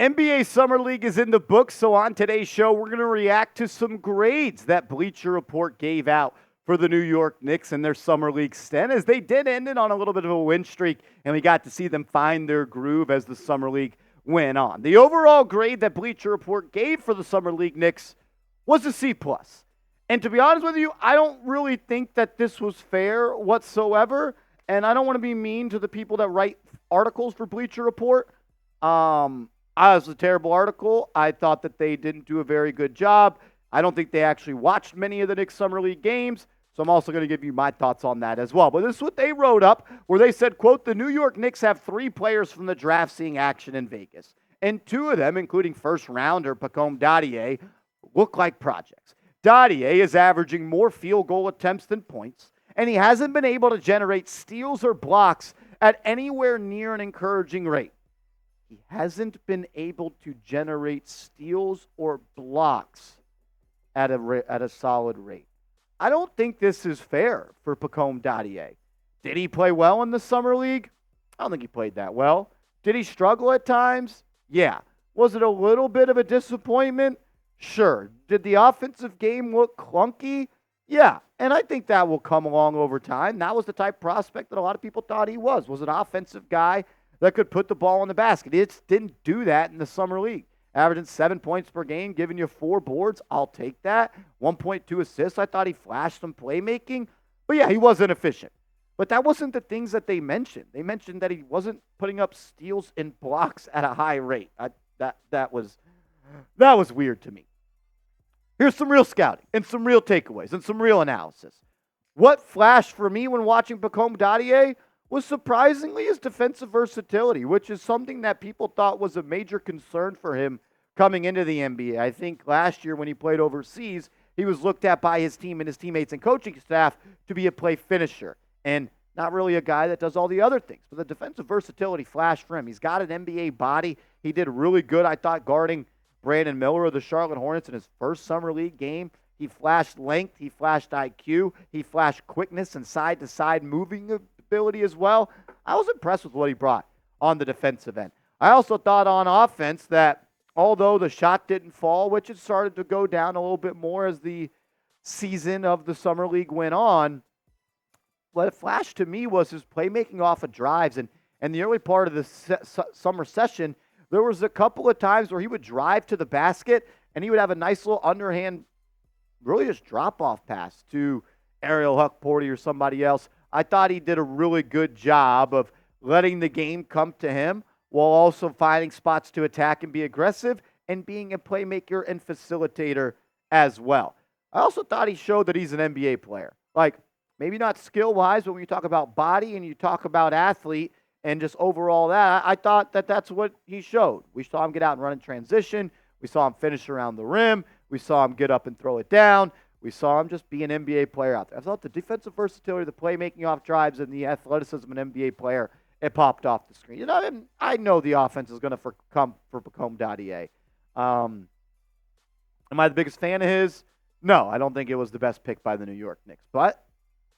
NBA Summer League is in the books, so on today's show, we're going to react to some grades that Bleacher Report gave out for the New York Knicks and their Summer League stint, as they did end it on a little bit of a win streak, and we got to see them find their groove as the Summer League went on. The overall grade that Bleacher Report gave for the Summer League Knicks was a C+. And to be honest with you, I don't really think that this was fair whatsoever, and I don't want to be mean to the people that write articles for Bleacher Report. It was a terrible article. I thought that they didn't do a very good job. I don't think they actually watched many of the Knicks Summer League games, so I'm also going to give you my thoughts on that as well. But this is what they wrote up, where they said, quote, "The New York Knicks have 3 players from the draft seeing action in Vegas, and 2 of them, including first-rounder Pacôme Dadiet, look like projects. Dadiet is averaging more field goal attempts than points, and he hasn't been able to generate steals or blocks at anywhere near an encouraging rate. He hasn't been able to generate steals or blocks at a solid rate. I don't think this is fair for Pacôme Dadiet. Did he play well in the Summer League? I don't think he played that well. Did he struggle at times? Yeah. Was it a little bit of a disappointment? Sure. Did the offensive game look clunky? Yeah. And I think that will come along over time. That was the type of prospect that a lot of people thought he was. Was an offensive guy that could put the ball in the basket. It didn't do that in the Summer League. Averaging 7 points per game, giving you 4 boards. I'll take that. 1.2 assists. I thought he flashed some playmaking. But yeah, he wasn't efficient. But that wasn't the things that they mentioned. They mentioned that he wasn't putting up steals and blocks at a high rate. That was weird to me. Here's some real scouting and some real takeaways and some real analysis. What flashed for me when watching Pacôme Dadiet was surprisingly his defensive versatility, which is something that people thought was a major concern for him coming into the NBA. I think last year when he played overseas, he was looked at by his team and his teammates and coaching staff to be a play finisher and not really a guy that does all the other things. But the defensive versatility flashed for him. He's got an NBA body. He did really good, I thought, guarding Brandon Miller of the Charlotte Hornets in his first Summer League game. He flashed length. He flashed IQ. He flashed quickness and side-to-side moving ability as well. I was impressed with what he brought on the defensive end. I also thought on offense that although the shot didn't fall, which it started to go down a little bit more as the season of the Summer League went on, what it flashed to me was his playmaking off of drives. And the early part of the summer session, there was a couple of times where he would drive to the basket and he would have a nice little underhand, really just drop-off pass to Ariel Hukporti or somebody else. I thought he did a really good job of letting the game come to him while also finding spots to attack and be aggressive and being a playmaker and facilitator as well. I also thought he showed that he's an NBA player. Like, maybe not skill-wise, but when you talk about body and you talk about athlete and just overall that, I thought that that's what he showed. We saw him get out and run in transition. We saw him finish around the rim. We saw him get up and throw it down. We saw him just be an NBA player out there. I thought the defensive versatility, the playmaking off drives, and the athleticism of an NBA player, it popped off the screen. And I know the offense is going to come for Pacôme Dadiet. Am I the biggest fan of his? No, I don't think it was the best pick by the New York Knicks. But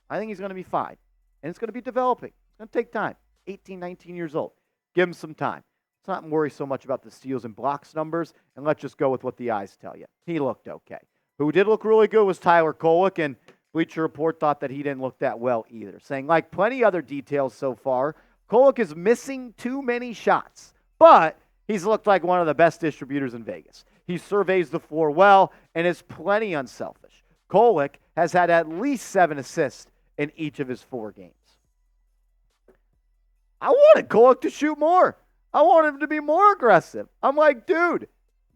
I think he's going to be fine. And it's going to be developing. It's going to take time. 18, 19 years old. Give him some time. Let's not worry so much about the steals and blocks numbers, and let's just go with what the eyes tell you. He looked okay. Who did look really good was Tyler Kolek, and Bleacher Report thought that he didn't look that well either, saying, like plenty other details so far, Kolek is missing too many shots, but he's looked like one of the best distributors in Vegas. He surveys the floor well and is plenty unselfish. Kolek has had at least 7 assists in each of his 4 games. I wanted Kolek to shoot more. I want him to be more aggressive. I'm like, dude,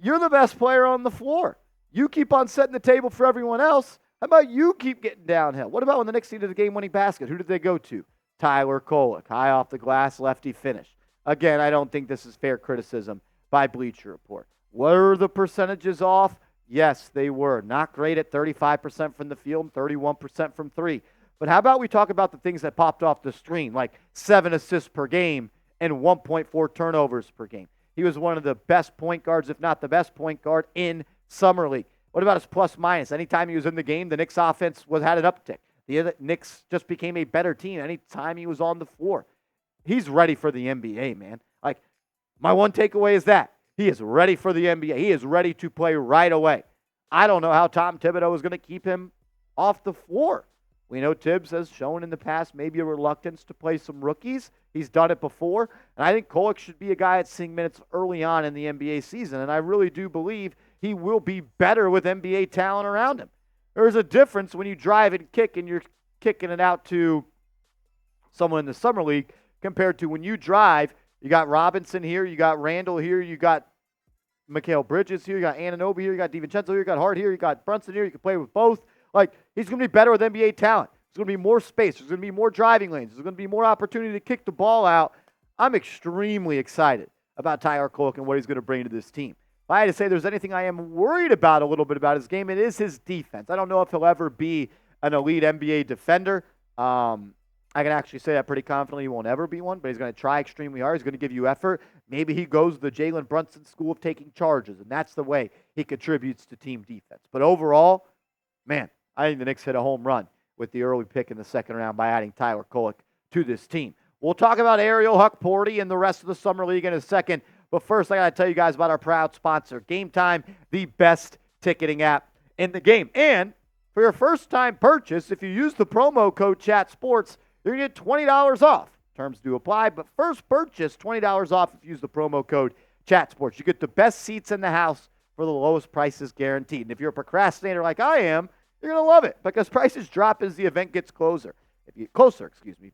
you're the best player on the floor. You keep on setting the table for everyone else. How about you keep getting downhill? What about when the Knicks needed the game-winning basket? Who did they go to? Tyler Kolek, high off the glass, lefty finish. Again, I don't think this is fair criticism by Bleacher Report. Were the percentages off? Yes, they were. Not great at 35% from the field, 31% from 3. But how about we talk about the things that popped off the screen, like 7 assists per game and 1.4 turnovers per game. He was one of the best point guards, if not the best point guard in Summer League. What about his plus-minus? Anytime he was in the game, the Knicks offense had an uptick. The Knicks just became a better team anytime he was on the floor. He's ready for the NBA, man. Like, my one takeaway is that. He is ready for the NBA. He is ready to play right away. I don't know how Tom Thibodeau is going to keep him off the floor. We know Tibbs has shown in the past maybe a reluctance to play some rookies. He's done it before. And I think Kolek should be a guy that's seeing minutes early on in the NBA season. And I really do believe he will be better with NBA talent around him. There's a difference when you drive and kick and you're kicking it out to someone in the Summer League compared to when you drive. You got Robinson here, you got Randall here, you got Mikal Bridges here, you got Anunoby here, you got DiVincenzo here, you got Hart here, you got Brunson here. You can play with both. Like, he's going to be better with NBA talent. There's going to be more space. There's going to be more driving lanes. There's going to be more opportunity to kick the ball out. I'm extremely excited about Tyler Kolek and what he's going to bring to this team. If I had to say there's anything I am worried about a little bit about his game, it is his defense. I don't know if he'll ever be an elite NBA defender. I can actually say that pretty confidently. He won't ever be one, but he's going to try extremely hard. He's going to give you effort. Maybe he goes to the Jalen Brunson school of taking charges, and that's the way he contributes to team defense. But overall, man, I think the Knicks hit a home run with the early pick in the second round by adding Tyler Kolek to this team. We'll talk about Ariel Hukporti and the rest of the Summer League in a second. But first, I got to tell you guys about our proud sponsor, GameTime, the best ticketing app in the game. And for your first-time purchase, if you use the promo code ChatSports, you're going to get $20 off. Terms do apply, but first purchase, $20 off if you use the promo code ChatSports. You get the best seats in the house for the lowest prices guaranteed. And if you're a procrastinator like I am, you're going to love it because prices drop as the event gets closer. If you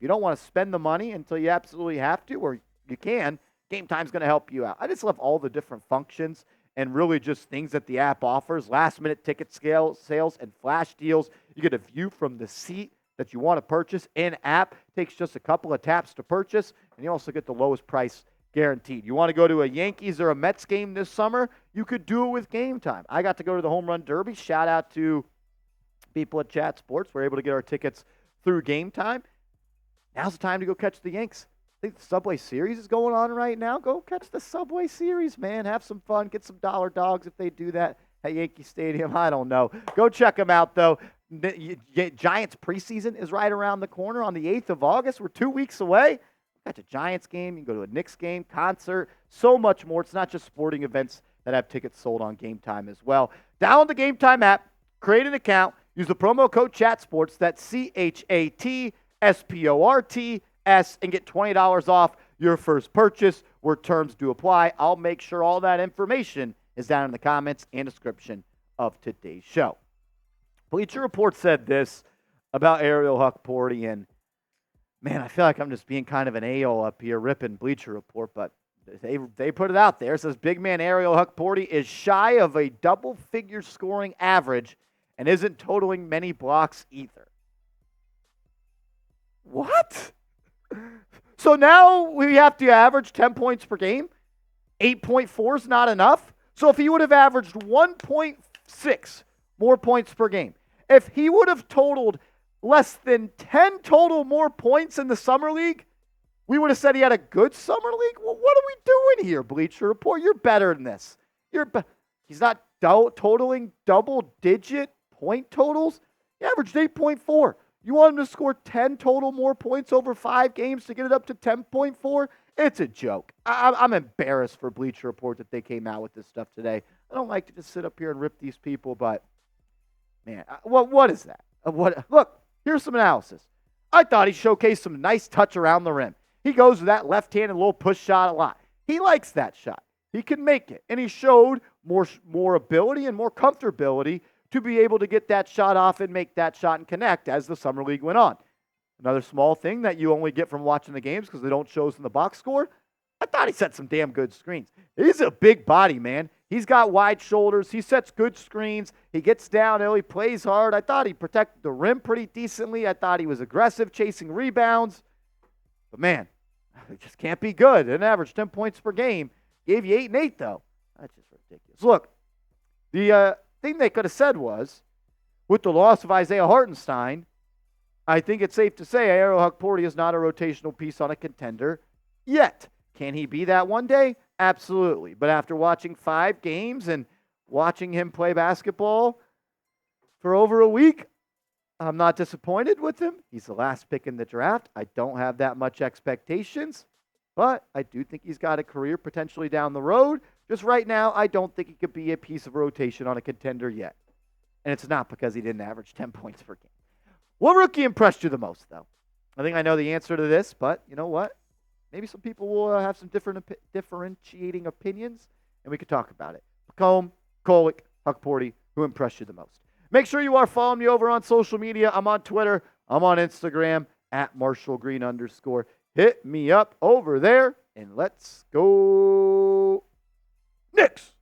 don't want to spend the money until you absolutely have to, or you can, GameTime's going to help you out. I just love all the different functions and really just things that the app offers. Last-minute ticket sales and flash deals. You get a view from the seat that you want to purchase in-app. Takes just a couple of taps to purchase, and you also get the lowest price guaranteed. You want to go to a Yankees or a Mets game this summer? You could do it with GameTime. I got to go to the Home Run Derby. Shout out to people at Chat Sports. We're able to get our tickets through GameTime. Now's the time to go catch the Yanks. I think the Subway Series is going on right now. Go catch the Subway Series, man. Have some fun. Get some dollar dogs if they do that at Yankee Stadium. I don't know. Go check them out, though. Giants preseason is right around the corner on the 8th of August. We're 2 weeks away. Catch a Giants game. You can go to a Knicks game, concert, so much more. It's not just sporting events that have tickets sold on GameTime as well. Download the GameTime app. Create an account. Use the promo code ChatSports. That's ChatSports and get $20 off your first purchase where terms do apply. I'll make sure all that information is down in the comments and description of today's show. Bleacher Report said this about Ariel Hukporti, and man, I feel like I'm just being kind of an a-hole up here ripping Bleacher Report, but they put it out there. It says big man Ariel Hukporti is shy of a double-figure scoring average and isn't totaling many blocks either. What? So now we have to average 10 points per game? 8.4 is not enough? So if he would have averaged 1.6 more points per game, if he would have totaled less than 10 total more points in the Summer League, we would have said he had a good Summer League? Well, what are we doing here, Bleacher Report? You're better than this. He's not totaling double-digit point totals. He averaged 8.4. You want him to score 10 total more points over 5 games to get it up to 10.4? It's a joke. I'm embarrassed for Bleacher Report that they came out with this stuff today. I don't like to just sit up here and rip these people, but, man, what is that? Look, here's some analysis. I thought he showcased some nice touch around the rim. He goes with that left-handed little push shot a lot. He likes that shot. He can make it. And he showed more ability and more comfortability to be able to get that shot off and make that shot and connect as the Summer League went on. Another small thing that you only get from watching the games because they don't show us in the box score, I thought he set some damn good screens. He's a big body, man. He's got wide shoulders. He sets good screens. He gets downhill. He plays hard. I thought he protected the rim pretty decently. I thought he was aggressive, chasing rebounds. But, man, it just can't be good. An average 10 points per game. Gave you 8 and 8, though. That's just ridiculous. Look, the thing they could have said was, with the loss of Isaiah Hartenstein, I think it's safe to say Ariel Hukporti is not a rotational piece on a contender yet. Can he be that one day? Absolutely. But after watching 5 games and watching him play basketball for over a week, I'm not disappointed with him. He's the last pick in the draft. I don't have that much expectations, but I do think he's got a career potentially down the road. Just right now, I don't think he could be a piece of rotation on a contender yet. And it's not because he didn't average 10 points per game. What rookie impressed you the most, though? I think I know the answer to this, but you know what? Maybe some people will have some differentiating opinions, and we could talk about it. Pacome, Kolek, Hukporti, who impressed you the most? Make sure you are following me over on social media. I'm on Twitter. I'm on Instagram at @MarshallGreen_. Hit me up over there, and let's go Knicks!